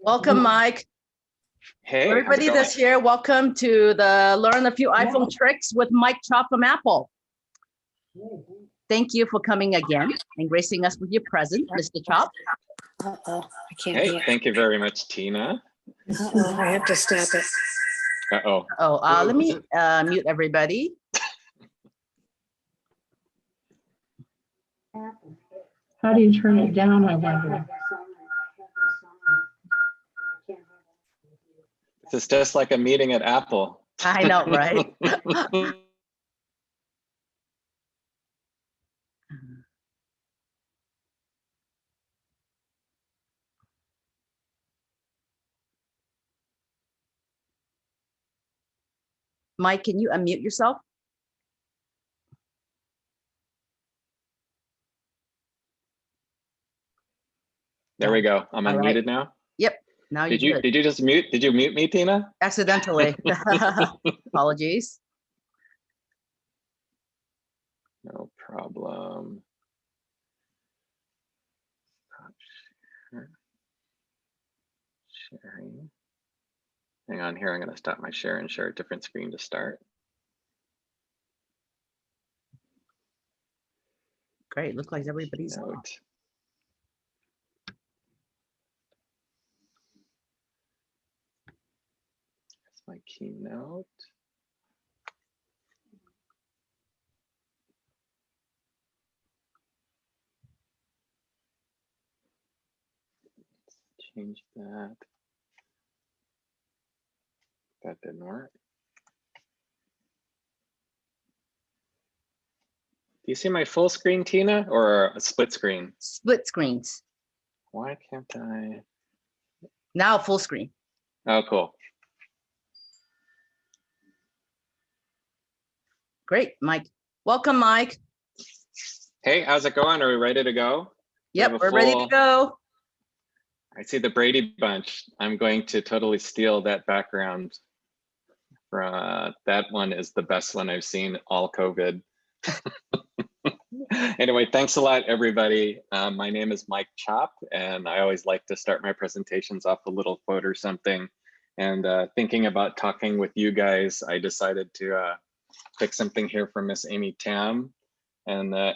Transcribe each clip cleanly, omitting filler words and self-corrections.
Welcome, Mike. Hey, everybody that's here, welcome to the Learn a Few iPhone Tricks with Mike Chop from Apple. Thank you for coming again and gracing us with your presence, Mr. Chop. Uh-oh, I can't hear. Thank you very much, Tina. Uh-oh, I have to stop it. Uh-oh. Let me mute everybody. How do you turn it down, I wonder? This is just like a meeting at Apple. I know, right? Mike, can you unmute yourself? There we go. I'm unmuted now. Yep. Now did you just mute? Did you mute me, Tina? Accidentally. Apologies. No problem. Sharing. Hang on here. I'm going to stop my share and share a different screen to start. Great. Looks like everybody's on. That's my keynote. Let's change that. That didn't work. Do you see my full screen, Tina, or a split screen? Split screens. Why can't I? Now full screen. Oh, cool. Great, Mike. Welcome, Mike. Hey, how's it going? Are we ready to go? Yep, we're ready to go. I see the Brady Bunch. I'm going to totally steal that background. That one is the best one I've seen all COVID. Anyway, thanks a lot, everybody. My name is Mike Chop, and I always like to start my presentations off a little quote or something. And thinking about talking with you guys, I decided to pick something here from Miss Amy Tam, and I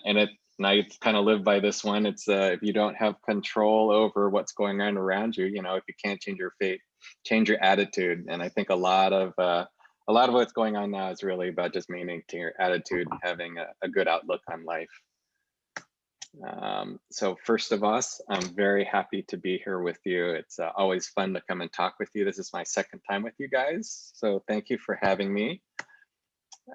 kind of live by this one. It's if you don't have control over what's going on around you, if you can't change your fate, change your attitude. And I think a lot of what's going on now is really about just maintaining your attitude and having a good outlook on life. So first of all, I'm very happy to be here with you. It's always fun to come and talk with you. This is my second time with you guys, so thank you for having me.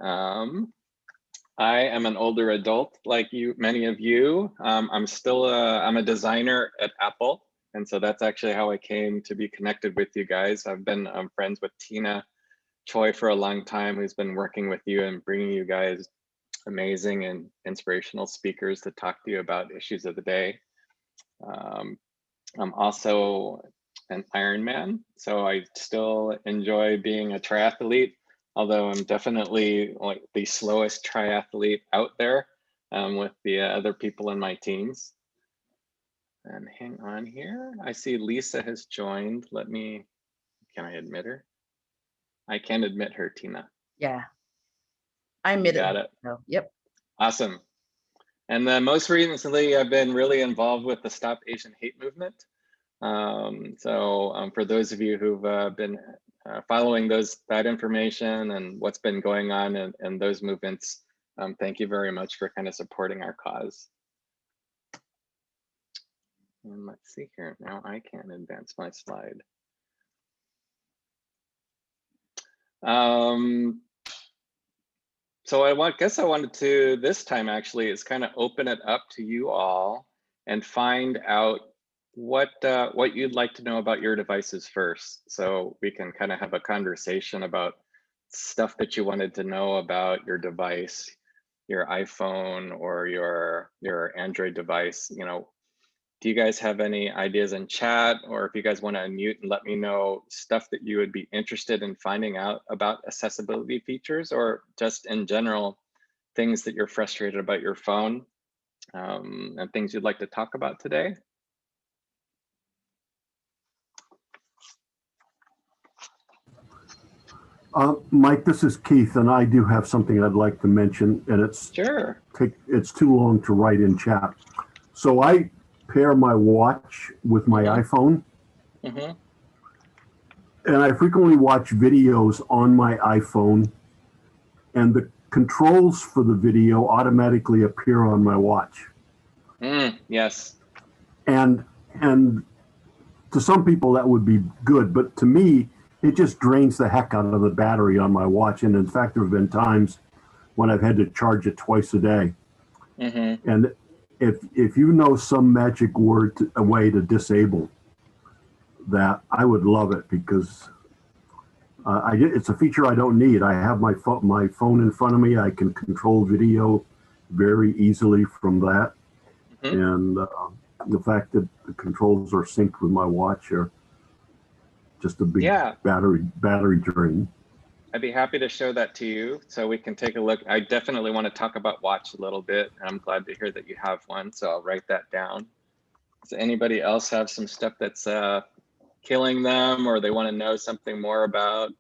I am an older adult like you, many of you. I'm a designer at Apple, and so that's actually how I came to be connected with you guys. I've been friends with Tina Choi for a long time, who's been working with you and bringing you guys amazing and inspirational speakers to talk to you about issues of the day. I'm also an Ironman, so I still enjoy being a triathlete, although I'm definitely like the slowest triathlete out there with the other people in my teams. And hang on here. I see Lisa has joined. Can I admit her? I can admit her, Tina. Yeah, I admitted. Got it. So, yep. Awesome. And then most recently, I've been really involved with the Stop Asian Hate movement. For those of you who've been following that information and what's been going on in those movements, thank you very much for kind of supporting our cause. And let's see here. Now I can advance my slide. So I guess I wanted to this time actually is kind of open it up to you all and find out what you'd like to know about your devices first, so we can kind of have a conversation about stuff that you wanted to know about your device, your iPhone or your Android device. Do you guys have any ideas in chat, or if you guys want to unmute and let me know stuff that you would be interested in finding out about accessibility features, or just in general, things that you're frustrated about your phone and things you'd like to talk about today? Mike, this is Keith, and I do have something I'd like to mention, and it's Sure. too long to write in chat. So I pair my watch with my iPhone, Mm-hmm. and I frequently watch videos on my iPhone, and the controls for the video automatically appear on my watch. Yes. And to some people that would be good, but to me, it just drains the heck out of the battery on my watch. And in fact, there have been times when I've had to charge it twice a day. Mm-hmm. And if you know some magic word, a way to disable that, I would love it, because it's a feature I don't need. I have my phone in front of me. I can control video very easily from that. Mm-hmm. And the fact that the controls are synced with my watch are just a big battery drain. I'd be happy to show that to you so we can take a look. I definitely want to talk about watch a little bit. I'm glad to hear that you have one, so I'll write that down. Does anybody else have some stuff that's killing them, or they want to know something more about?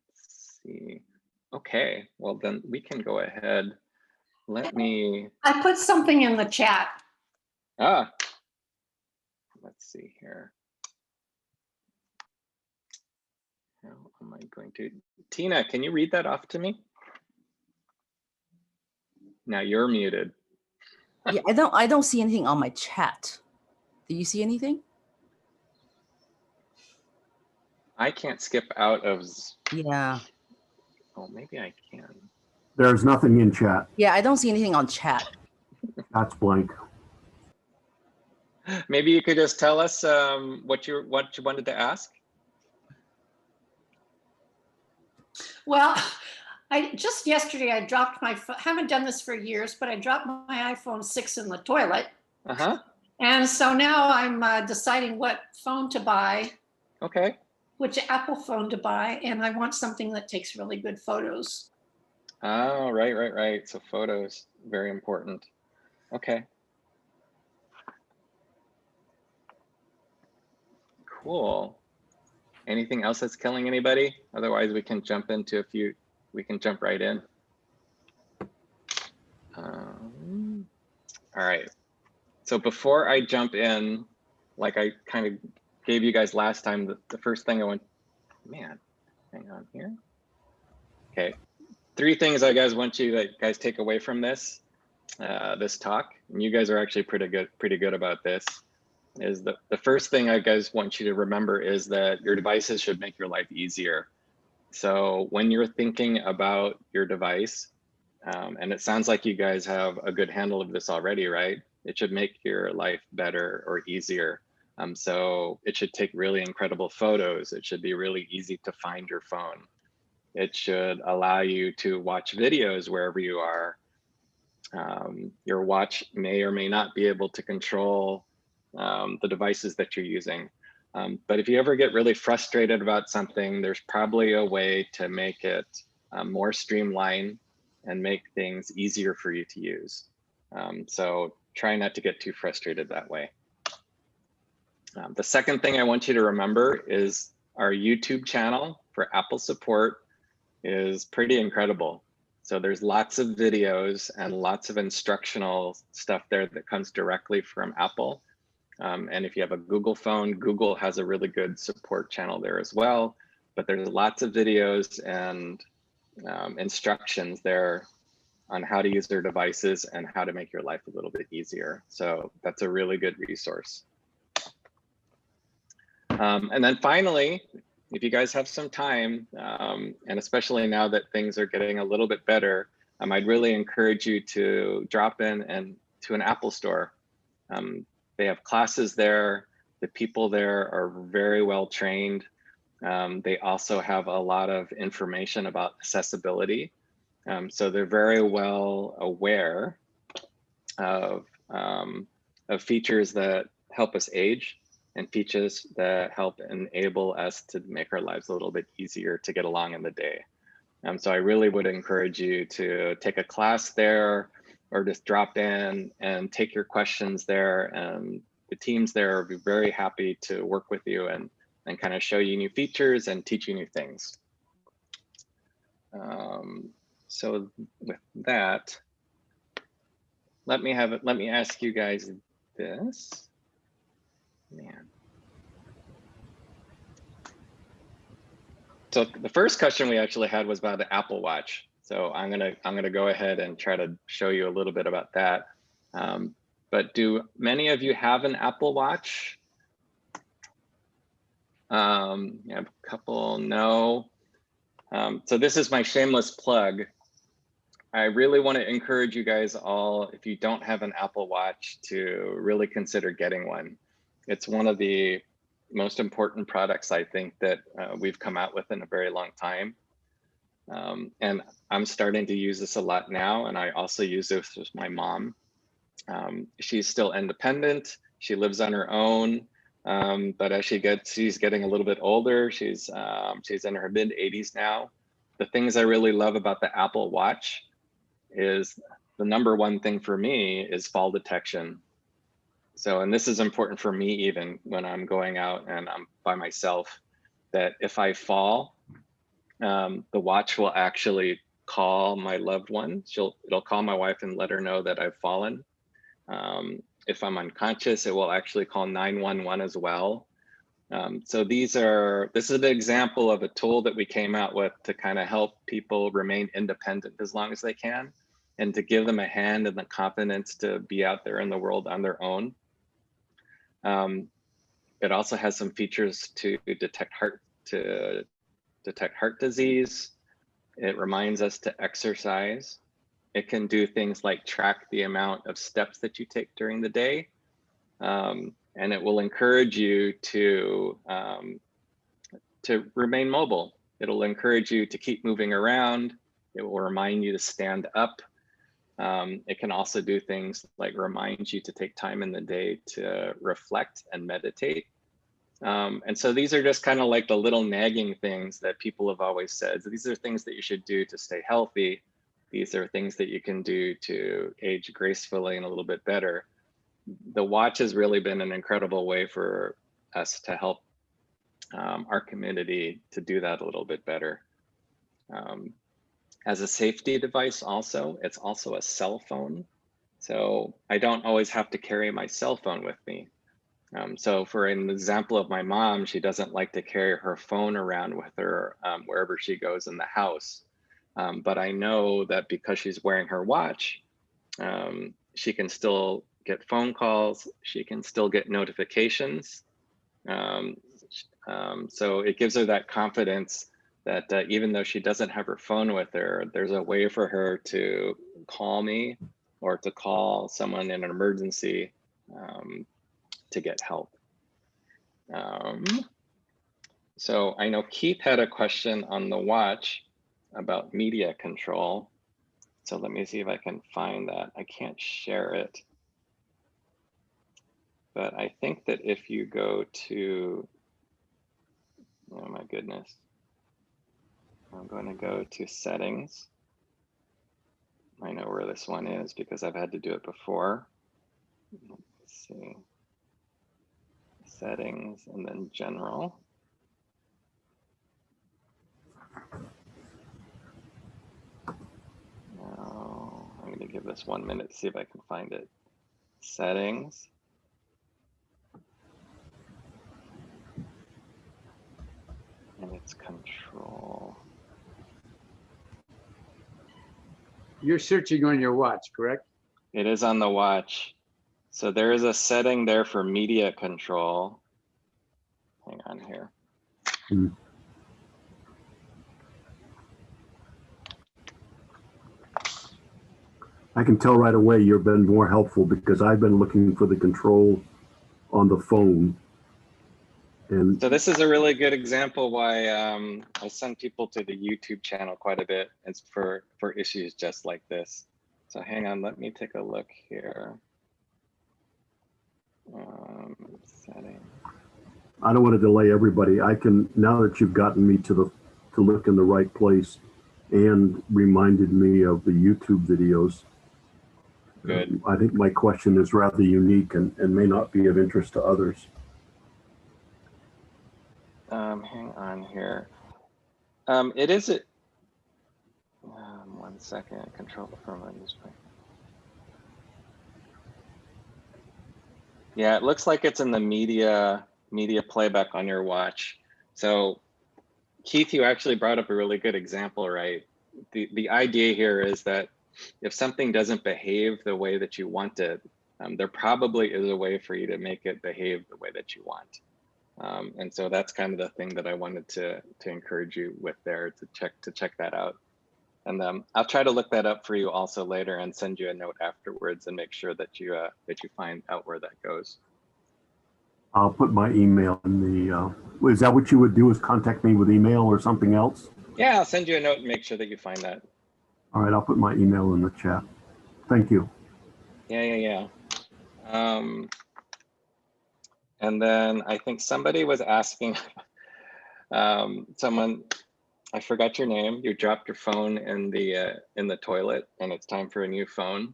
Let's see. Okay, well then we can go ahead. Let me, I put something in the chat. let's see here. How am I going to, Tina, can you read that off to me? Now you're muted. Yeah, I don't see anything on my chat. Do you see anything? I can't skip out of, Yeah. oh, maybe I can. There's nothing in chat. Yeah, I don't see anything on chat. That's blank. Maybe you could just tell us what you wanted to ask. Well, just yesterday I dropped my haven't done this for years, but I dropped my iPhone 6 in the toilet. And so now I'm deciding what phone to buy. Okay. Which Apple phone to buy, and I want something that takes really good photos. Oh, right. So photos, very important. Okay. Cool. Anything else that's killing anybody? Otherwise, we can jump into we can jump right in. All right. So before I jump in, like I kind of gave you guys last time, the first thing I went, man, hang on here. Okay. 3 things I want you to guys take away from this talk, and you guys are actually pretty good about this, is the first thing I want you to remember is that your devices should make your life easier. So when you're thinking about your device, and it sounds like you guys have a good handle of this already, right? It should make your life better or easier. So it should take really incredible photos. It should be really easy to find your phone. It should allow you to watch videos wherever you are. Your watch may or may not be able to control the devices that you're using. But if you ever get really frustrated about something, there's probably a way to make it more streamlined and make things easier for you to use. So try not to get too frustrated that way. The second thing I want you to remember is our YouTube channel for Apple support is pretty incredible. So there's lots of videos and lots of instructional stuff there that comes directly from Apple. And if you have a Google phone, Google has a really good support channel there as well. But there's lots of videos and instructions there on how to use their devices and how to make your life a little bit easier. So that's a really good resource. And then finally, if you guys have some time, and especially now that things are getting a little bit better, I'd really encourage you to drop in to an Apple store. They have classes there. The people there are very well trained. They also have a lot of information about accessibility. So they're very well aware of features that help us age and features that help enable us to make our lives a little bit easier to get along in the day. So I really would encourage you to take a class there or just drop in and take your questions there and the teams there will be very happy to work with you and kind of show you new features and teach you new things. So with that, let me ask you guys this. Man. So the first question we actually had was about the Apple Watch. So I'm gonna go ahead and try to show you a little bit about that. But do many of you have an Apple Watch? Yeah, a couple, no. So this is my shameless plug. I really want to encourage you guys all, if you don't have an Apple Watch, to really consider getting one. It's one of the most important products I think that we've come out with in a very long time. And I'm starting to use this a lot now, and I also use this with my mom. She's still independent. She lives on her own, but as she's getting a little bit older. She's in her mid-80s now. The things I really love about the Apple Watch is the number one thing for me is fall detection. So, and this is important for me even when I'm going out and I'm by myself, that if I fall, the watch will actually call my loved one. It'll call my wife and let her know that I've fallen. If I'm unconscious, it will actually call 911 as well. So this is an example of a tool that we came out with to kind of help people remain independent as long as they can, and to give them a hand and the confidence to be out there in the world on their own. It also has some features to detect heart disease. It reminds us to exercise. It can do things like track the amount of steps that you take during the day. And it will encourage you to remain mobile. It'll encourage you to keep moving around. It will remind you to stand up. It can also do things like remind you to take time in the day to reflect and meditate. And so these are just kind of like the little nagging things that people have always said. So these are things that you should do to stay healthy. These are things that you can do to age gracefully and a little bit better. The watch has really been an incredible way for us to help our community to do that a little bit better. As a safety device also, it's also a cell phone. So I don't always have to carry my cell phone with me. So for an example of my mom, she doesn't like to carry her phone around with her wherever she goes in the house. But I know that because she's wearing her watch, she can still get phone calls, she can still get notifications. So it gives her that confidence that even though she doesn't have her phone with her, there's a way for her to call me or to call someone in an emergency to get help. So I know Keith had a question on the watch about media control. So let me see if I can find that. I can't share it. But I think that if you go to, oh my goodness. I'm going to go to settings. I know where this one is because I've had to do it before. Let's see. Settings and then general. Now I'm going to give this 1 minute to see if I can find it. Settings. And it's control. You're searching on your watch, correct? It is on the watch. So there is a setting there for media control. Hang on here. I can tell right away you've been more helpful because I've been looking for the control on the phone. And so this is a really good example why I send people to the YouTube channel quite a bit. It's for issues just like this. So hang on, let me take a look here. Setting. I don't want to delay everybody. I can, now that you've gotten me to look in the right place and reminded me of the YouTube videos, good. I think my question is rather unique and may not be of interest to others. Hang on here. It is it. 1 second. Control from a newspaper. Yeah, it looks like it's in the media playback on your watch. So Keith, you actually brought up a really good example, right? The idea here is that if something doesn't behave the way that you want it, there probably is a way for you to make it behave the way that you want. And so that's kind of the thing that I wanted to encourage you with there, to check that out. And I'll try to look that up for you also later and send you a note afterwards and make sure that you find out where that goes. I'll put my email in the, is that what you would do, is contact me with email or something else? Yeah, I'll send you a note and make sure that you find that. All right, I'll put my email in the chat. Thank you. Yeah. And then I think somebody was asking, someone, I forgot your name. You dropped your phone in the toilet and it's time for a new phone.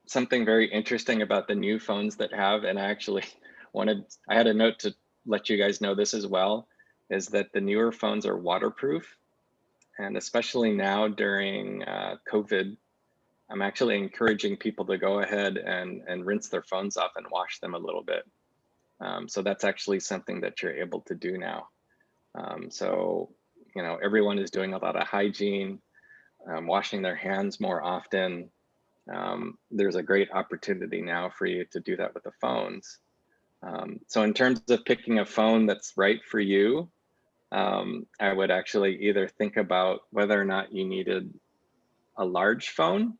Something very interesting about the new phones that have, and I actually I had a note to let you guys know this as well, is that the newer phones are waterproof. And especially now during COVID, I'm actually encouraging people to go ahead and rinse their phones off and wash them a little bit. So that's actually something that you're able to do now. So, you know, everyone is doing a lot of hygiene, washing their hands more often. There's a great opportunity now for you to do that with the phones. So in terms of picking a phone that's right for you, I would actually either think about whether or not you needed a large phone.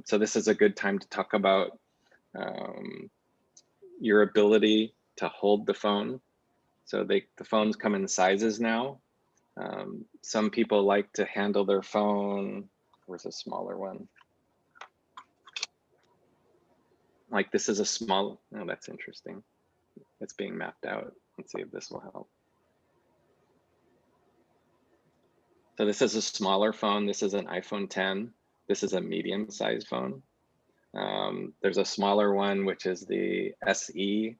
So this is a good time to talk about your ability to hold the phone. So the phones come in sizes now. Some people like to handle their phone. Where's a smaller one? Like this is a small, oh, that's interesting. It's being mapped out. Let's see if this will help. So this is a smaller phone. This is an iPhone 10. This is a medium-sized phone. There's a smaller one, which is the SE,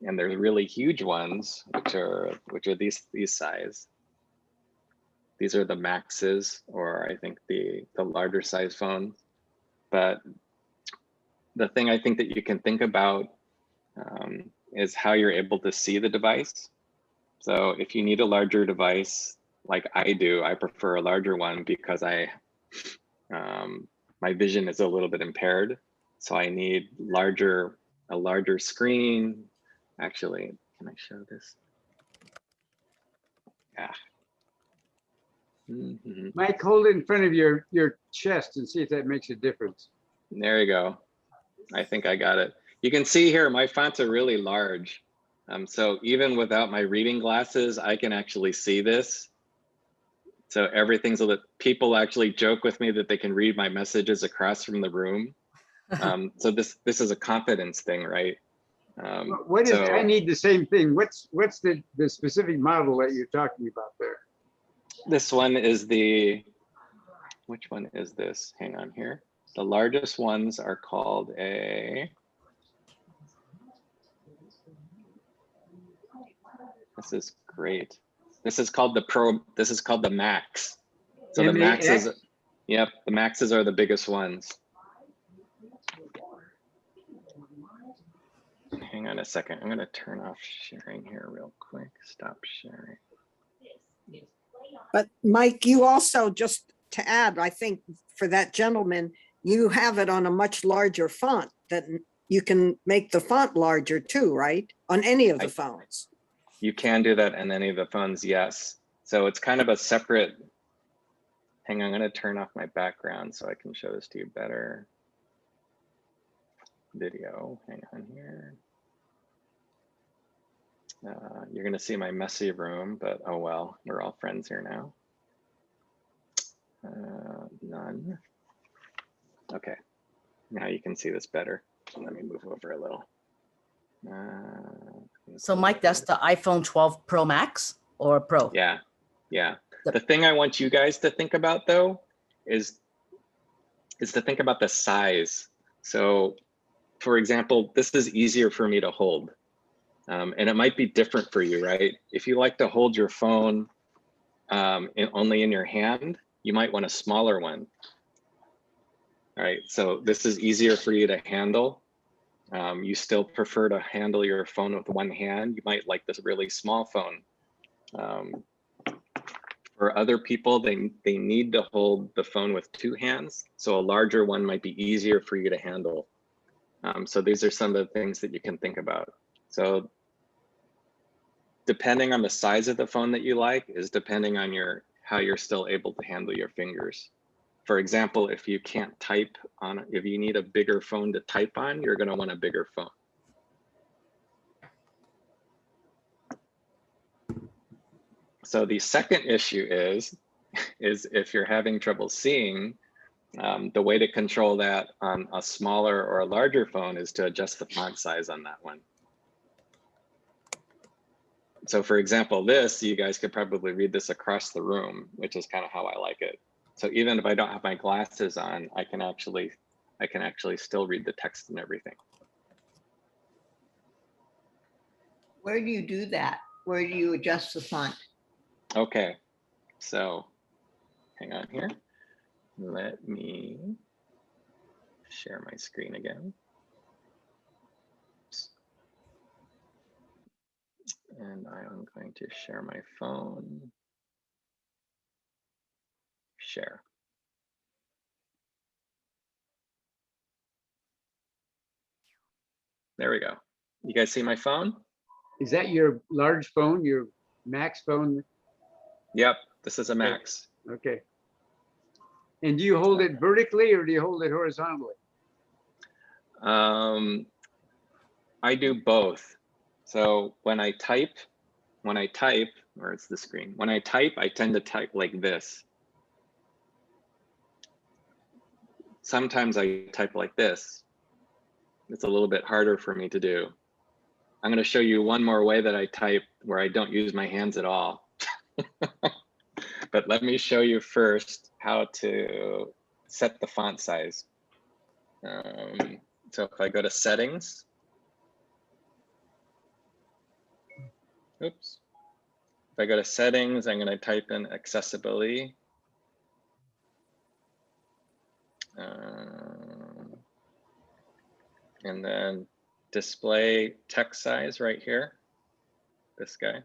and there's really huge ones, which are these size. These are the Maxes, or I think the larger size phones. But the thing I think that you can think about is how you're able to see the device. So if you need a larger device, like I do, I prefer a larger one because my vision is a little bit impaired. So I need a larger screen. Actually, can I show this? Yeah. Mm-hmm. Mike, hold it in front of your chest and see if that makes a difference. There you go. I think I got it. You can see here, my fonts are really large. So even without my reading glasses, I can actually see this. So everything's people actually joke with me that they can read my messages across from the room. So this is a confidence thing, right? What is, I need the same thing. What's the specific model that you're talking about there? This one is which one is this? Hang on here. The largest ones are called this is great. This is called the Pro, this is called the Max. So the Maxes, yep, the Maxes are the biggest ones. Hang on a second, I'm gonna turn off sharing here real quick. Stop sharing. But Mike, you also, just to add, I think for that gentleman, you have it on a much larger font that you can make the font larger too, right? On any of the phones. You can do that in any of the phones, yes. So it's kind of a separate, hang on, I'm gonna turn off my background so I can show this to you better. Video, hang on here. You're gonna see my messy room, but oh well, we're all friends here now. None. Okay, now you can see this better. Let me move over a little. So Mike, that's the iPhone 12 Pro Max or Pro? Yeah. The thing I want you guys to think about though is is to think about the size. So for example, this is easier for me to hold. And it might be different for you, right? If you like to hold your phone only in your hand, you might want a smaller one. All right, so this is easier for you to handle. You still prefer to handle your phone with one hand. You might like this really small phone. For other people, they need to hold the phone with two hands. So a larger one might be easier for you to handle. So these are some of the things that you can think about. So depending on the size of the phone that you like is depending on how you're still able to handle your fingers. For example, if you can't type on, if you need a bigger phone to type on, you're going to want a bigger phone. So the second issue is if you're having trouble seeing, the way to control that on a smaller or a larger phone is to adjust the font size on that one. So for example, this, you guys could probably read this across the room, which is kind of how I like it. So even if I don't have my glasses on, I can actually still read the text and everything. Where do you do that? Where do you adjust the font? Okay, so hang on here. Let me share my screen again. And I am going to share my phone. Share. There we go. You guys see my phone? Is that your large phone, your Max phone? Yep, this is a Max. Okay. And do you hold it vertically or do you hold it horizontally? I do both. So when I type, or it's the screen, when I type, I tend to type like this. Sometimes I type like this. It's a little bit harder for me to do. I'm going to show you one more way that I type where I don't use my hands at all. But let me show you first how to set the font size. So if I go to settings, oops. If I go to settings, I'm going to type in accessibility. And then display text size right here, this guy.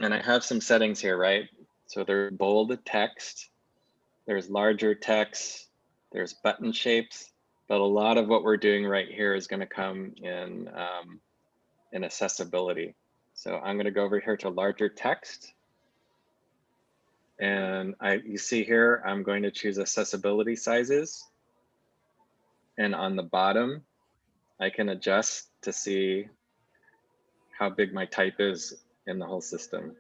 And I have some settings here, right? So there's bold text, there's larger text, there's button shapes, but a lot of what we're doing right here is going to come in accessibility. So I'm going to go over here to larger text. And you see here, I'm going to choose accessibility sizes. And on the bottom, I can adjust to see how big my type is in the whole system.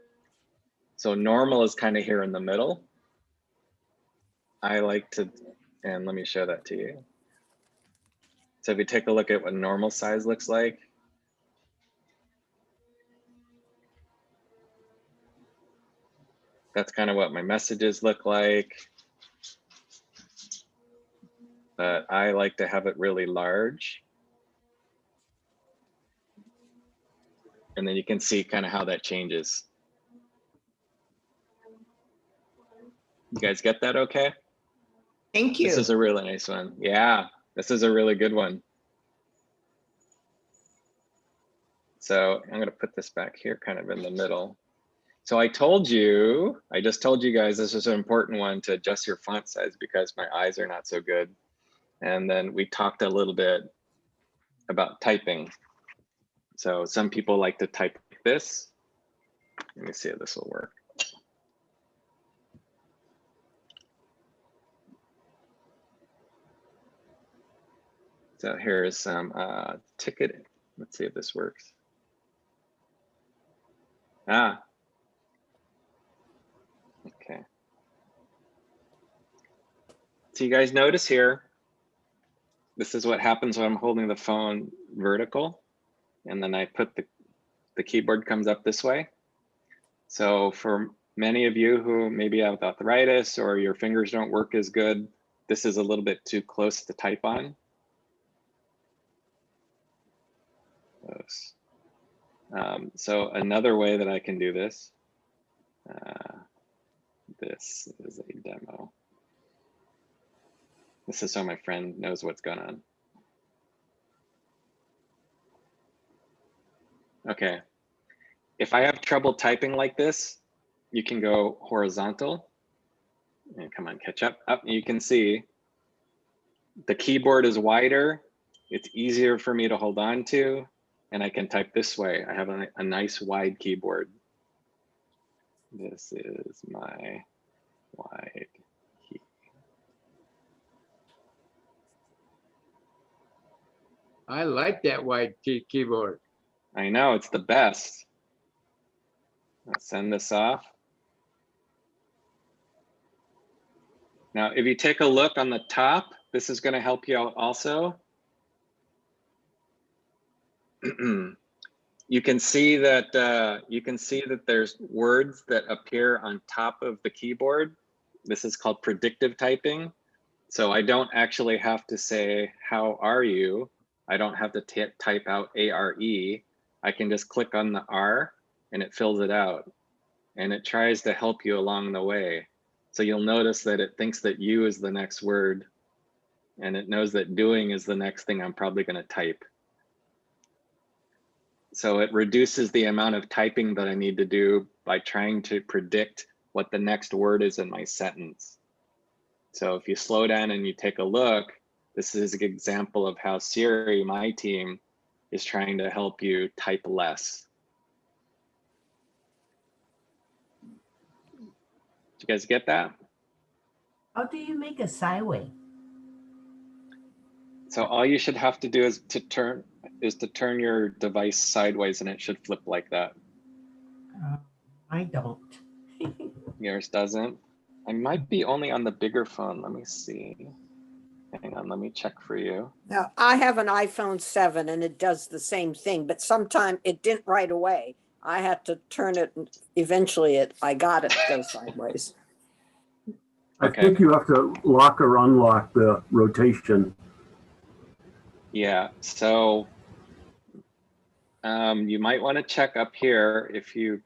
So normal is kind of here in the middle. I like to, and let me show that to you. So if you take a look at what normal size looks like, that's kind of what my messages look like. But I like to have it really large. And then you can see kind of how that changes. You guys get that okay? Thank you. This is a really nice one. Yeah, this is a really good one. So I'm going to put this back here kind of in the middle. So I just told you guys this is an important one to adjust your font size because my eyes are not so good. And then we talked a little bit about typing. So some people like to type like this. Let me see if this will work. So here's some ticket. Let's see if this works. Ah, okay. So you guys notice here, this is what happens when I'm holding the phone vertical. And then I put the keyboard comes up this way. So for many of you who maybe have arthritis or your fingers don't work as good, this is a little bit too close to type on. Close. So another way that I can do this, this is a demo. This is so my friend knows what's going on. Okay, if I have trouble typing like this, you can go horizontal. And come on, catch up. Up, you can see the keyboard is wider. It's easier for me to hold on to, and I can type this way. I have a nice wide keyboard. This is my wide key. I like that wide keyboard. I know, it's the best. Let's send this off. Now, if you take a look on the top, this is going to help you out also. You can see that there's words that appear on top of the keyboard. This is called predictive typing. So I don't actually have to say, how are you? I don't have to type out A-R-E. I can just click on the R and it fills it out. And it tries to help you along the way. So you'll notice that it thinks that you is the next word, and it knows that doing is the next thing I'm probably going to type. So it reduces the amount of typing that I need to do by trying to predict what the next word is in my sentence. So if you slow down and you take a look, this is an example of how Siri, my team, is trying to help you type less. Did you guys get that? How do you make a sideways? So all you should have to do is to turn your device sideways, and it should flip like that. I don't. Yours doesn't? I might be only on the bigger phone. Let me see. Hang on, let me check for you. Now, I have an iPhone 7 and it does the same thing, but sometime it didn't right away. I had to turn it, and eventually I got it to go sideways. I think you have to lock or unlock the rotation. Yeah, so you might want to check up here. If you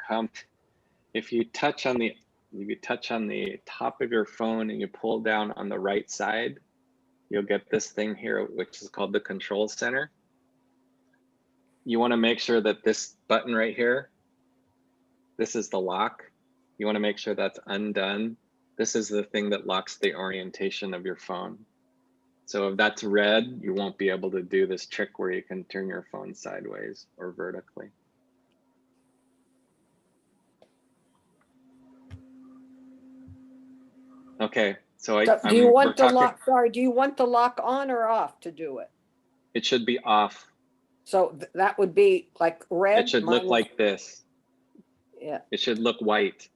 touch on the top of your phone and you pull down on the right side, you'll get this thing here, which is called the control center. You want to make sure that this button right here, this is the lock. You want to make sure that's undone. This is the thing that locks the orientation of your phone. So if that's red, you won't be able to do this trick where you can turn your phone sideways or vertically. Okay, so do you want the lock? Sorry, do you want the lock on or off to do it? It should be off. So that would be like red. It should look like this. Yeah. It should look white.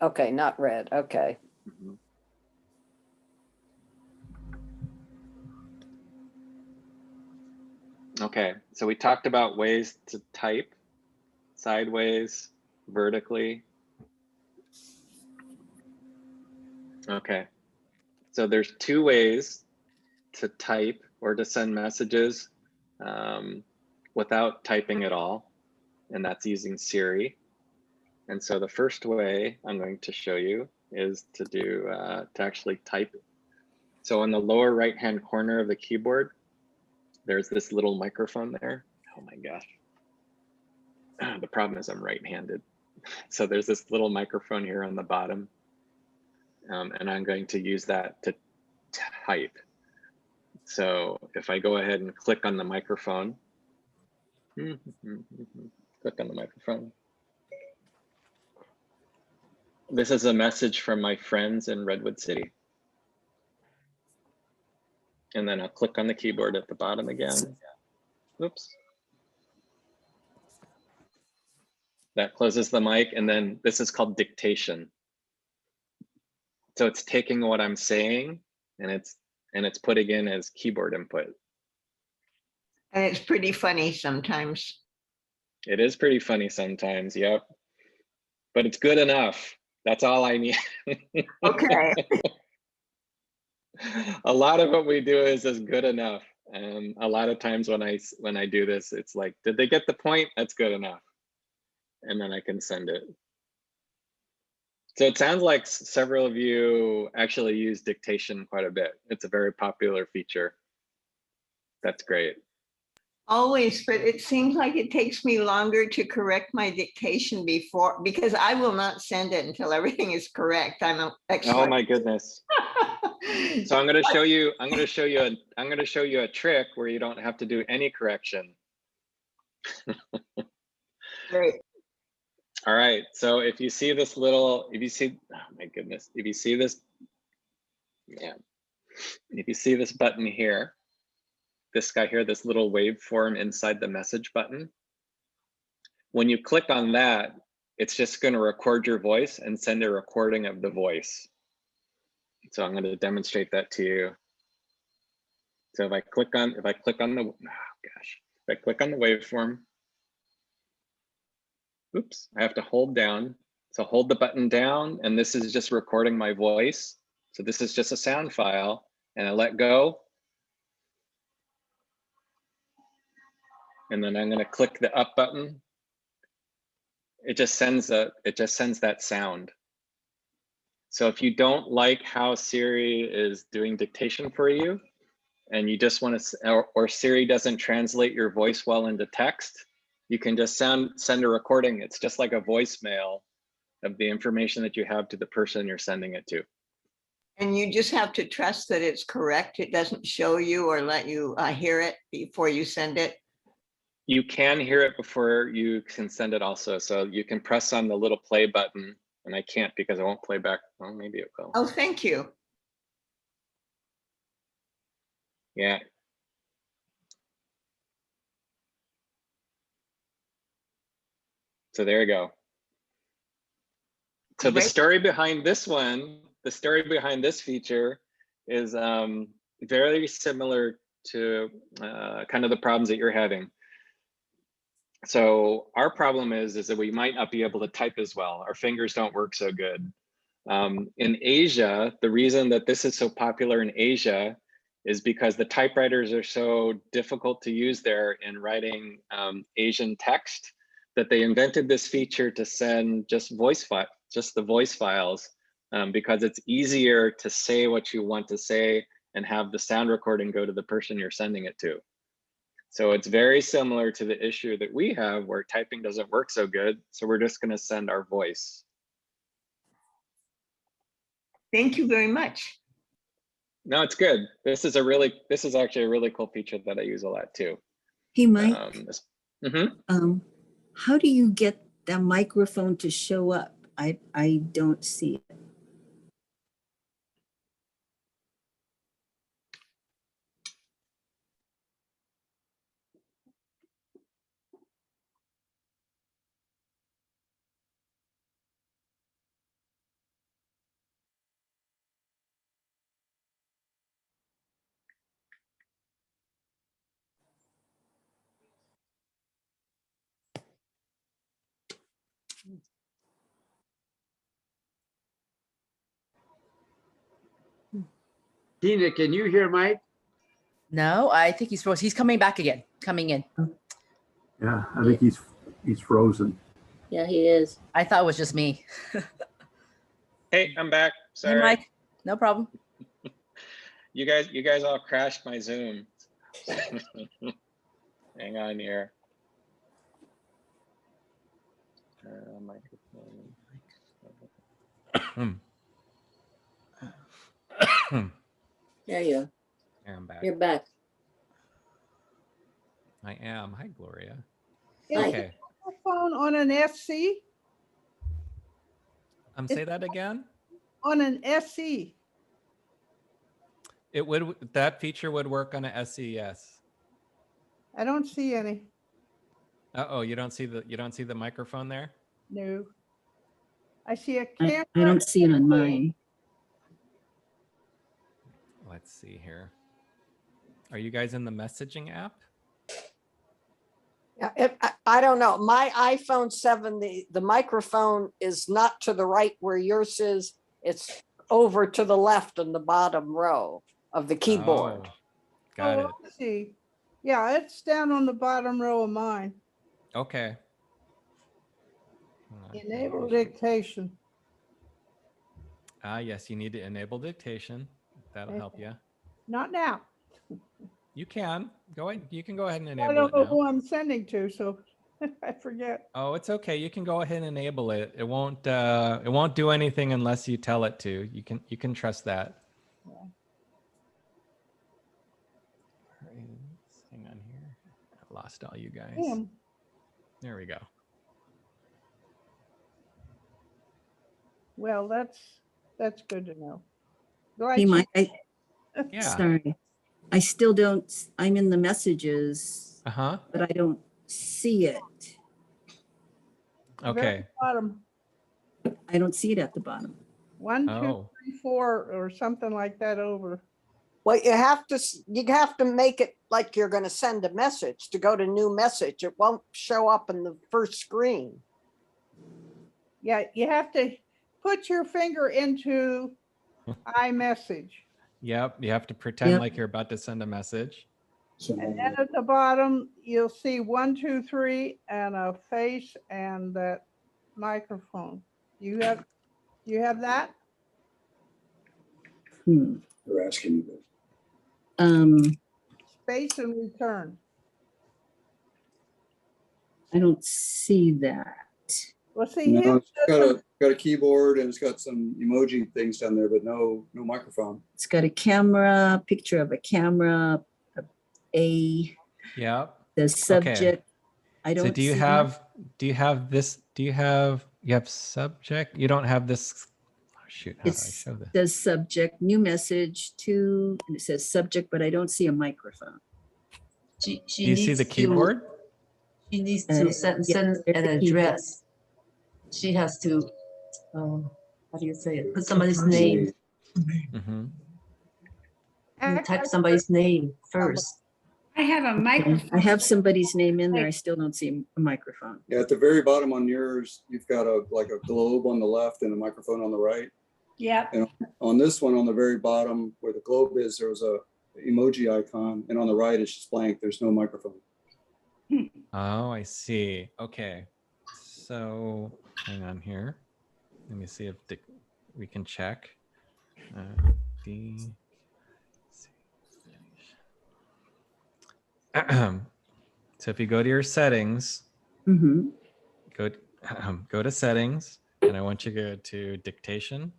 Okay, not red. Okay. Mm-hmm. Okay, so we talked about ways to type sideways, vertically. Okay, so there's two ways to type or to send messages without typing at all, and that's using Siri. And so the first way I'm going to show you is to do to actually type. So in the lower right-hand corner of the keyboard, there's this little microphone there. Oh my gosh. The problem is I'm right-handed. So there's this little microphone here on the bottom. And I'm going to use that to type. So if I go ahead and click on the microphone, click on the microphone. This is a message from my friends in Redwood City. And then I'll click on the keyboard at the bottom again. Oops. That closes the mic, and then this is called dictation. So it's taking what I'm saying and it's putting in as keyboard input. And it's pretty funny sometimes. It is pretty funny sometimes, yep. but it's good enough. That's all I need. Okay. A lot of what we do is good enough. And a lot of times when I do this, it's like, did they get the point? That's good enough. And then I can send it. So it sounds like several of you actually use dictation quite a bit. It's a very popular feature. That's great. Always, but it seems like it takes me longer to correct my dictation because I will not send it until everything is correct. I'm an expert. Oh my goodness. So I'm going to show you a trick where you don't have to do any correction. Great. All right. So if you see this oh my goodness, if you see this, if you see this button here, this guy here, this little waveform inside the message button, when you click on that, it's just going to record your voice and send a recording of the voice. So I'm going to demonstrate that to you. So if I click on the waveform, oops, I have to hold down. So hold the button down, and this is just recording my voice. So this is just a sound file, and I let go. And then I'm going to click the up button. It just sends that sound. So if you don't like how Siri is doing dictation for you, and you just want to, or Siri doesn't translate your voice well into text, you can just send a recording. It's just like a voicemail of the information that you have to the person you're sending it to. And you just have to trust that it's correct. It doesn't show you or let you hear it before you send it. You can hear it before you can send it also. So you can press on the little play button, and I can't because I won't play back. Well, maybe it will. Oh, thank you. Yeah. So there you go. So the story behind this one, the story behind this feature is very similar to kind of the problems that you're having. So our problem is that we might not be able to type as well. Our fingers don't work so good. In Asia, the reason that this is so popular in Asia is because the typewriters are so difficult to use there in writing Asian text that they invented this feature to send just the voice files because it's easier to say what you want to say and have the sound recording go to the person you're sending it to. So it's very similar to the issue that we have where typing doesn't work so good. So we're just going to send our voice. Thank you very much. No, it's good. This is actually a really cool feature that I use a lot too. Hey, Mike. How do you get the microphone to show up? I don't see it. Tina, can you hear Mike? No, I think he's frozen. He's coming back again, coming in. Yeah, I think he's frozen. Yeah, he is. I thought it was just me. Hey, I'm back. Sorry. Hey, Mike. No problem. You guys all crashed my Zoom. Hang on here. Microphone. There you are. Here, I'm back. You're back. I am. Hi, Gloria. Is Okay. the phone on an FC? Say that again. On an SE. That feature would work on a SE, yes. I don't see any. Uh-oh, you don't see the microphone there? No. I see a camera. I don't see it on mine. Let's see here. Are you guys in the messaging app? I don't know. My iPhone 7, the microphone is not to the right where yours is. It's over to the left in the bottom row of the keyboard. Oh, got it. I see. Yeah, it's down on the bottom row of mine. Okay. Enable dictation. Yes, you need to enable dictation. That'll help you. Not now. You can go ahead. You can go ahead and I enable don't it know now. who I'm sending to, so I forget. Oh, it's okay. You can go ahead and enable it. It won't do anything unless you tell it to. You can trust that. Hang on here. I lost all you guys. Damn. There we go. Well, that's good to know. Do I Hey, Mike, Yeah. sorry. I still don't, I'm in the messages, Uh-huh. but I don't see it. Okay. Very bottom. I don't see it at the bottom. 1, 2, Oh. 3, 4, or something like that over. Well, you have to make it like you're going to send a message to go to new message. It won't show up in the first screen. Yeah, you have to put your finger into iMessage. Yep. You have to pretend Yep. like you're about to send a message. And then at the bottom, you'll see 1, 2, 3 and a face and that microphone. You have that? They're asking you this. Space and return. I don't see that. Well, see, No, it's got a keyboard and it's got some emoji things down there, but no microphone. It's got a camera, picture of a camera, Yep. the subject. Okay. I don't So do you see have this? You have subject? You don't have this. Oh, shoot. How do I It's show this? the subject, new message to, and it says subject, but I don't see a microphone. Do you see the keyboard? She needs to send an address. She has to, how do you say it? Put somebody's name. Mm-hmm. You type somebody's name first. I have a microphone. I have somebody's name in there. I still don't see a microphone. Yeah, at the very bottom on yours, you've got like a globe on the left and a microphone on the right. Yeah. And on this one, on the very bottom where the globe is, there was a emoji icon, and on the right, it's just blank. There's no microphone. Oh, I see. Okay. So hang on here. Let me see if we can check. So if you go to your settings, go to settings, and I want you to go to dictation.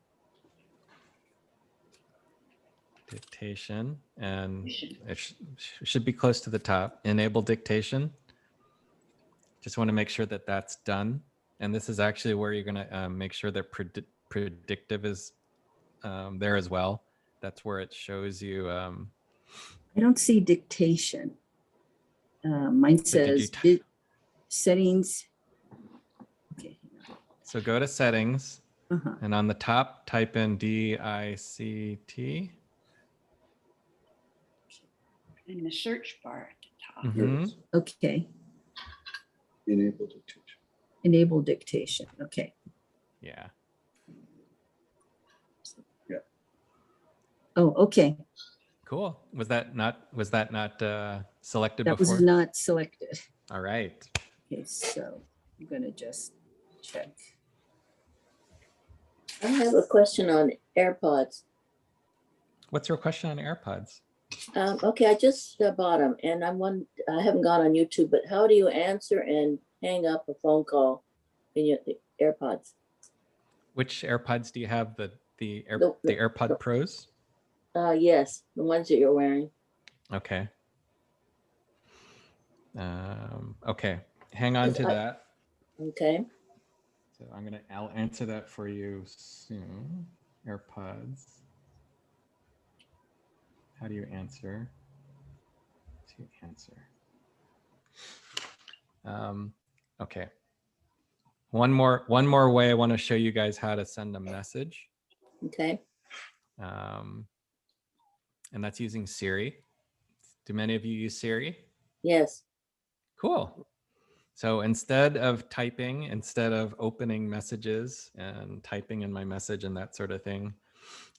Dictation, and it should be close to the top. Enable dictation. Just want to make sure that that's done. And this is actually where you're going to make sure that predictive is there as well. That's where it shows you. I don't see dictation. Mine says settings. Okay. So go to settings, and on the top, type in DICT. In the search bar at the top. Mm-hmm. Okay. Enable dictation. Enable dictation. Okay. Yeah. Yeah. Oh, okay. Cool. Was that not selected That before? was not selected. All right. Okay, so I'm gonna just check. I have a question on AirPods. What's your question on AirPods? Okay, I just bought them, and I haven't gone on YouTube, but how do you answer and hang up a phone call in your AirPods? Which AirPods do you have? The AirPod Pros? Yes, the ones that you're wearing. Okay. Okay. Hang on to that. Okay. So I'll answer that for you soon. AirPods. How do you answer? To answer. Okay. One more way I want to show you guys how to send a message. Okay. And that's using Siri. Do many of you use Siri? Yes. Cool. So instead of typing, instead of opening messages and typing in my message and that sort of thing,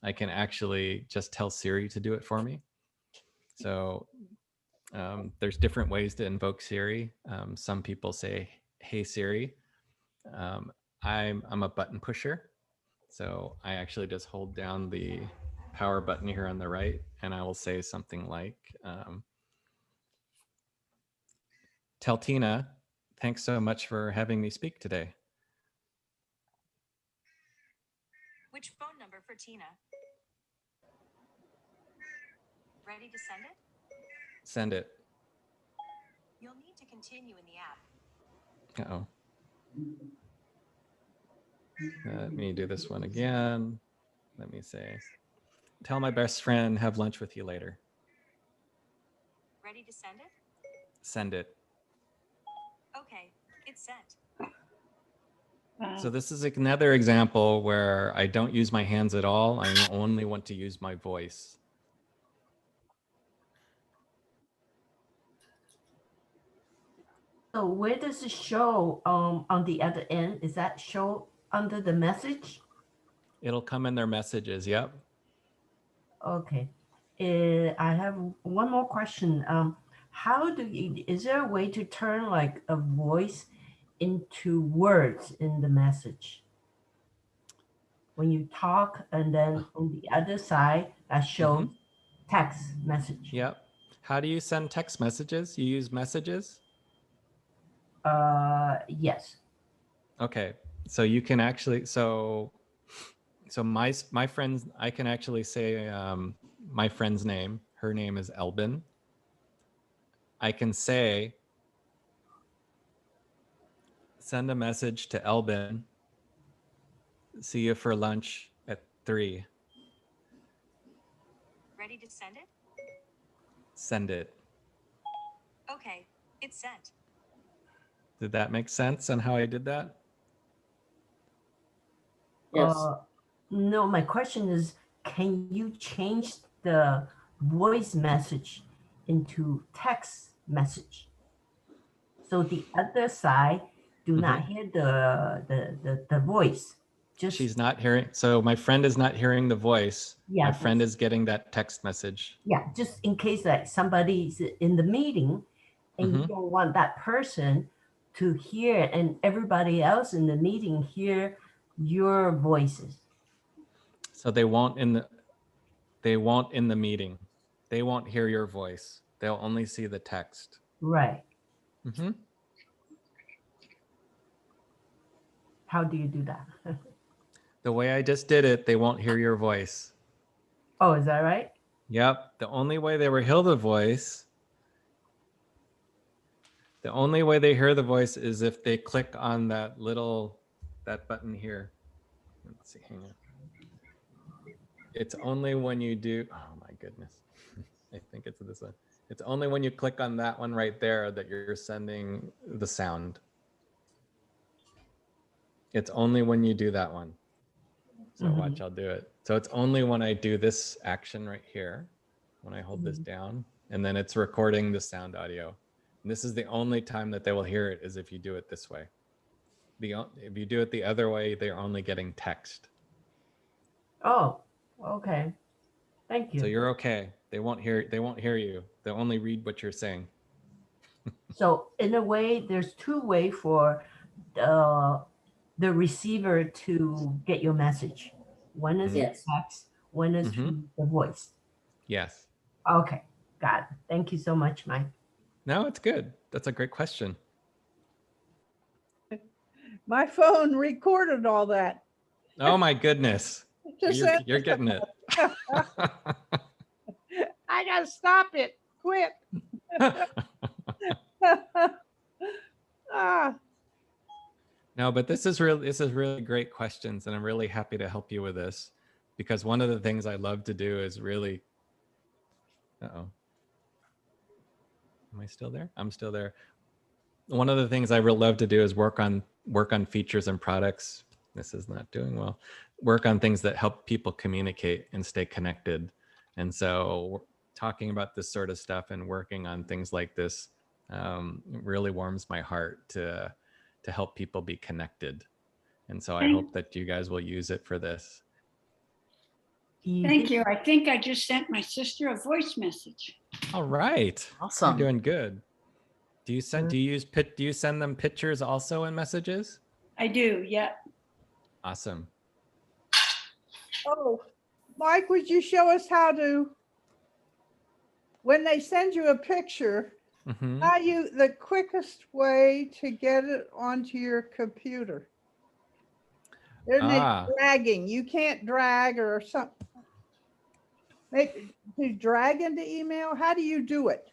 I can actually just tell Siri to do it for me. So there's different ways to invoke Siri. Some people say, "Hey Siri." I'm a button pusher. So I actually just hold down the power button here on the right, and I will say something like, "Tell Tina, thanks so much for having me speak today." Which phone number for Tina? Ready to send it? Send it. You'll need to continue in the app. Uh-oh. Let me do this one again. Let me say, "Tell my best friend, have lunch with you later." Ready to send it? Send it. Okay, it's sent. So this is another example where I don't use my hands at all. I only want to use my voice. So where does it show on the other end? Is that show under the message? It'll come in their messages. Yep. Okay. I have one more question. How do you, is there a way to turn like a voice into words in the message? When you talk and then on the other side, that shows text message. Yep. How do you send text messages? You use messages? Yes. Okay. So you can actually, so my friends, I can actually say my friend's name. Her name is Elbin. I can say, "Send a message to Elbin. See you for lunch at 3. Ready to send it? Send it." Okay, it's sent. Did that make sense on how I did that? Yes. No, my question is, can you change the voice message into text message? So the other side do not hear the voice. Just She's not hearing. So my friend is not hearing the voice. Yeah, My friend is getting that text message. yeah, just in case like somebody's in the meeting and you don't want that person to hear and everybody else in the meeting hear your voices. So they won't in the meeting. They won't hear your voice. They'll only see the text. Right. Mm-hmm. How do you do that? The way I just did it, they won't hear your voice. Oh, is that right? Yep. The only way they will hear the voice, is if they click on that button here. Let's see, hang on. It's only when you do, oh my goodness. I think it's this one. It's only when you click on that one right there that you're sending the sound. It's only when you do that one. So watch, I'll do it. So it's only when I do this action right here, when I hold this down, and then it's recording the sound audio. And this is the only time that they will hear it, is if you do it this way. If you do it the other way, they're only getting text. Oh, okay. Thank you. So you're okay. They won't hear you. They'll only read what you're saying. So in a way, there's two ways for the receiver to get your message. One is text, one is through the voice. Yes. Okay, got it. Thank you so much, Mike. No, it's good. That's a great question. My phone recorded all that. Oh my goodness. You're getting it. I gotta stop it. Quit. No, but this is really great questions, and I'm really happy to help you with this, because one of the things I love to do is really, am I still there? I'm still there. One of the things I really love to do is work on features and products. This is not doing well. Work on things that help people communicate and stay connected. And so talking about this sort of stuff and working on things like this It really warms my heart to help people be connected. And so I hope that you guys will use it for this. Thank you. I think I just sent my sister a voice message. All right. Awesome. You're doing good. Do you send them pictures also in messages? I do, yeah. Awesome. Oh, Mike, would you show us how to, when they send you a picture, the quickest way to get it onto your computer? Isn't it dragging? You can't drag or something. Maybe to drag into email? How do you do it?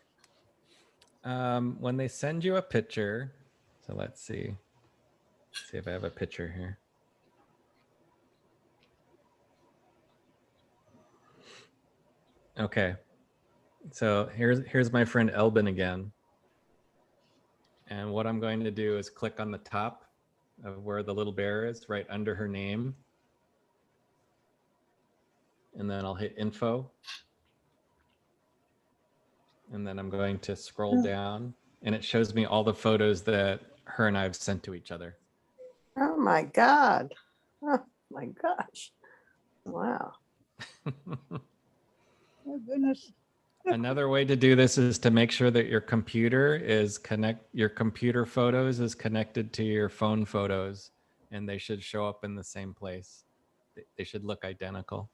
When they send you a picture, so let's see if I have a picture here. Okay, so here's my friend Elbin again. And what I'm going to do is click on the top of where the little bear is, right under her name. And then I'll hit info. And then I'm going to scroll down, and it shows me all the photos that her and I have sent to each other. Oh my God. Oh my gosh. Wow. Oh goodness. Another way to do this is to make sure that your computer photos is connected to your phone photos, and they should show up in the same place. They should look identical.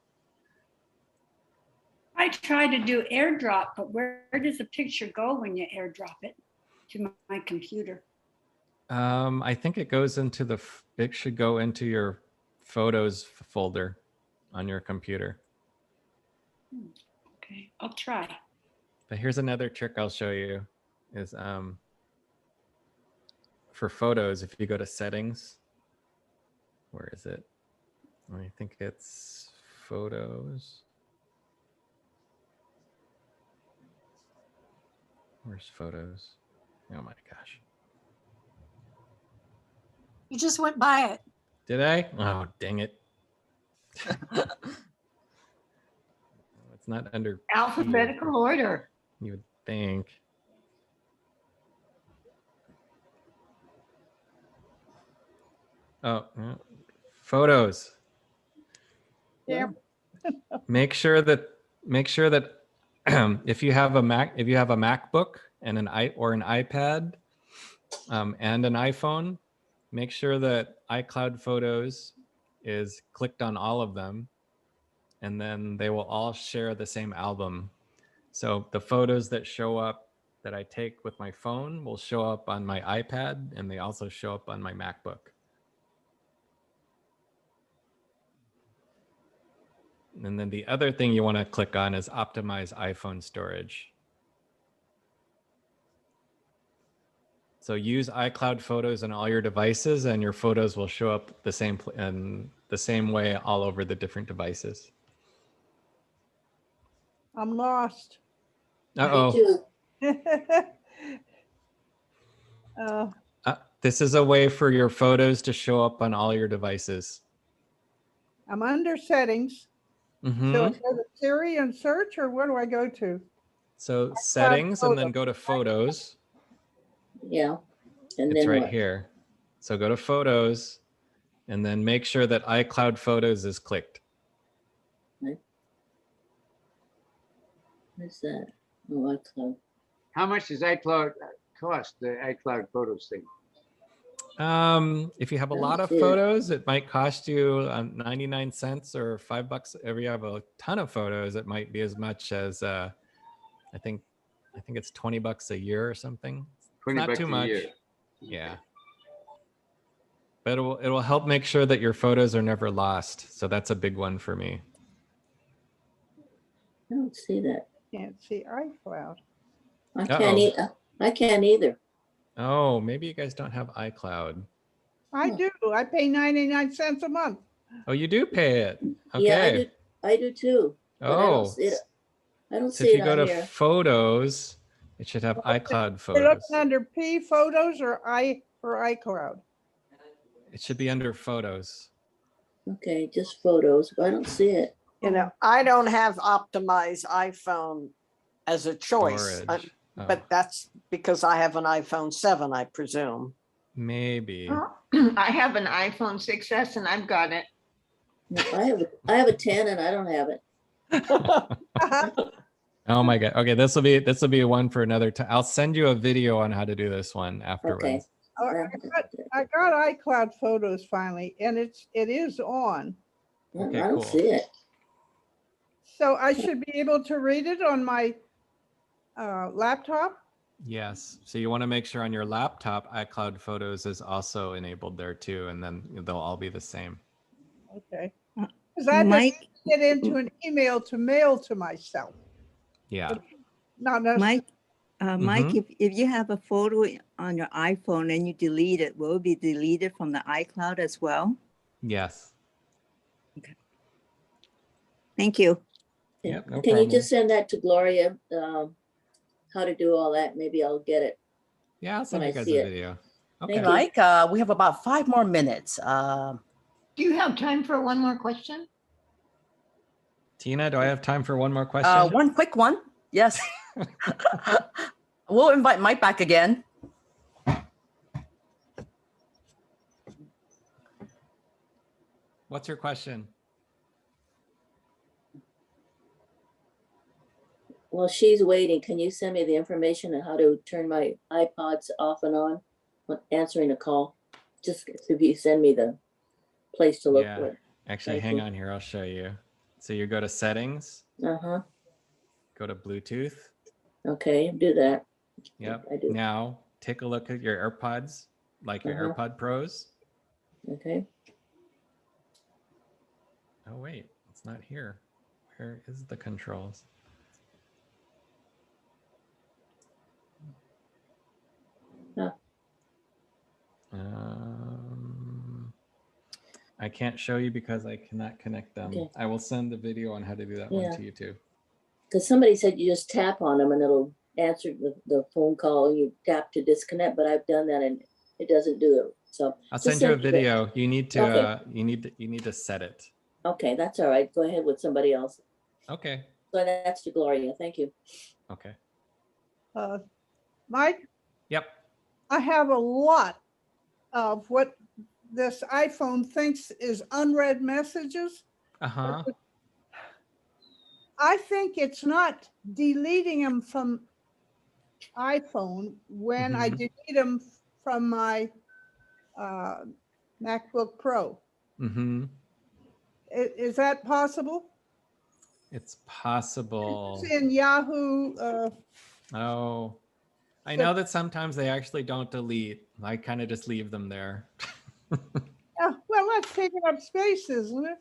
I tried to do AirDrop, but where does the picture go when you AirDrop it to my computer? I think it goes into it should go into your photos folder on your computer. Okay, I'll try. But here's another trick I'll show you is for photos, if you go to settings, where is it? I think it's photos. Where's photos? Oh my gosh. You just went by it. Did I? Oh, dang it. It's not under Alphabetical order. You would think. Oh, no. Photos. Yeah. Make sure that if you have a MacBook and an iPad and an iPhone, make sure that iCloud Photos is clicked on all of them, and then they will all share the same album. So the photos that show up that I take with my phone will show up on my iPad, and they also show up on my MacBook. And then the other thing you want to click on is optimize iPhone storage. So use iCloud Photos on all your devices, and your photos will show up the same way all over the different devices. I'm lost. Uh-oh. This is a way for your photos to show up on all your devices. I'm under settings. So I go to Siri and search, or where do I go to? So settings and then go to photos. Yeah. And it's then right what? here. So go to photos and then make sure that iCloud Photos is clicked. What's that? Oh, iCloud. How much does iCloud cost, the iCloud Photos thing? If you have a lot of photos, it might cost you 99 cents or $5. If you have a ton of photos, it might be as much as I think it's $20 a year or something. Not too much. Yeah. But it will help make sure that your photos are never lost. So that's a big one for me. I don't see that. Can't see iCloud. I can't either. Oh, maybe you guys don't have iCloud. I do. I pay 99 cents a month. Oh, you do pay it. Okay. Yeah, I do too. Oh. I don't So see if it you go on to here. Photos, it should have iCloud You're looking Photos. under P Photos or iCloud? It should be under Photos. Okay, just photos, but I don't see it. You know, I don't have optimized iPhone as a choice. Storage. But that's because I have an iPhone 7, I presume. Maybe. I have an iPhone 6S and I've got it. No, I have a 10 and I don't have it. Oh my God. Okay, this will be one for another time. I'll send you a video on how to do this one afterwards. Okay. Oh, I got iCloud photos finally, and it is on. Okay, I don't cool. see it. So I should be able to read it on my laptop? Yes. So you want to make sure on your laptop, iCloud Photos is also enabled there too, and then they'll all be the same. Okay. Because I just get into an email to mail to myself. Yeah. Not necessarily. Mike, Mike, if you have a photo on your iPhone and you delete it, will it be deleted from the iCloud as well? Yes. Okay. Thank you. Yep, no Can problem. you just send that to Gloria? How to do all that? Maybe I'll get it. Yeah, I'll send when you guys I see a it. video. Thank Okay, you. Mike, we have about 5 more minutes. Do you have time for one more question? Tina, do I have time for one more question? One quick one. Yes. We'll invite Mike back again. What's your question? Well, she's waiting. Can you send me the information on how to turn my iPods off and on when answering a call? Just if you send me the place to look for it. Actually, hang on here. I'll show you. So you go to settings, Uh-huh. go to Bluetooth. Okay, do that. Yep. I do. Now take a look at your AirPods, like your AirPod Pros. Okay. Oh, wait, it's not here. Where is the controls? Huh. I can't show you because I cannot connect them. Okay. I will send the video on how to do that one to you too. Because somebody said you just tap on them and it'll answer the phone call. You tap to disconnect, but I've done that and it doesn't do it. So I'll just send you a me the- video. You need to Okay. you need to set it. Okay, that's all right. Go ahead with somebody else. Okay. So that's to Gloria. Thank you. Okay. Mike, Yep. I have a lot of what this iPhone thinks is unread messages. Uh-huh. I think it's not deleting them from iPhone when I delete them from my MacBook Pro. Mm-hmm. Is that possible? It's possible. It's in Yahoo. Oh, I know that sometimes they actually don't delete. I kind of just leave them there. Yeah, well, that's taking up space, isn't it?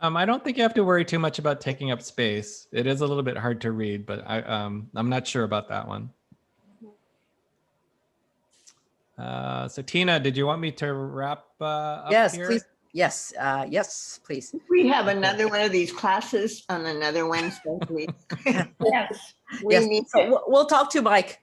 I don't think you have to worry too much about taking up space. It is a little bit hard to read, but I'm not sure about that one. So Tina, did you want me to wrap up Yes, here? please. Yes, yes, please. We have another one of these classes on another Wednesday, please. Yes. We Yes. need So we'll talk to Mike.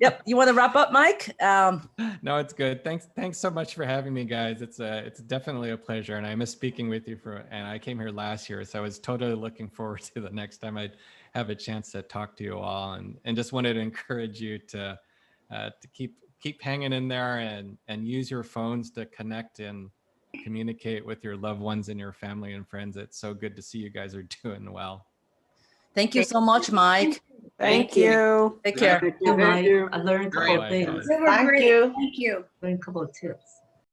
Yep. You want to wrap up, Mike? No, it's good. Thanks so much for having me, guys. It's definitely a pleasure, and I miss speaking with you and I came here last year, so I was totally looking forward to the next time I'd have a chance to talk to you all, and just wanted to encourage you to keep hanging in there and use your phones to connect and communicate with your loved ones and your family and friends. It's so good to see you guys are doing well. Thank you so much, Mike. Thank you. Take care. Thank you, Mike. I learned a couple of things. They were great. Thank you. Learned a couple of tips.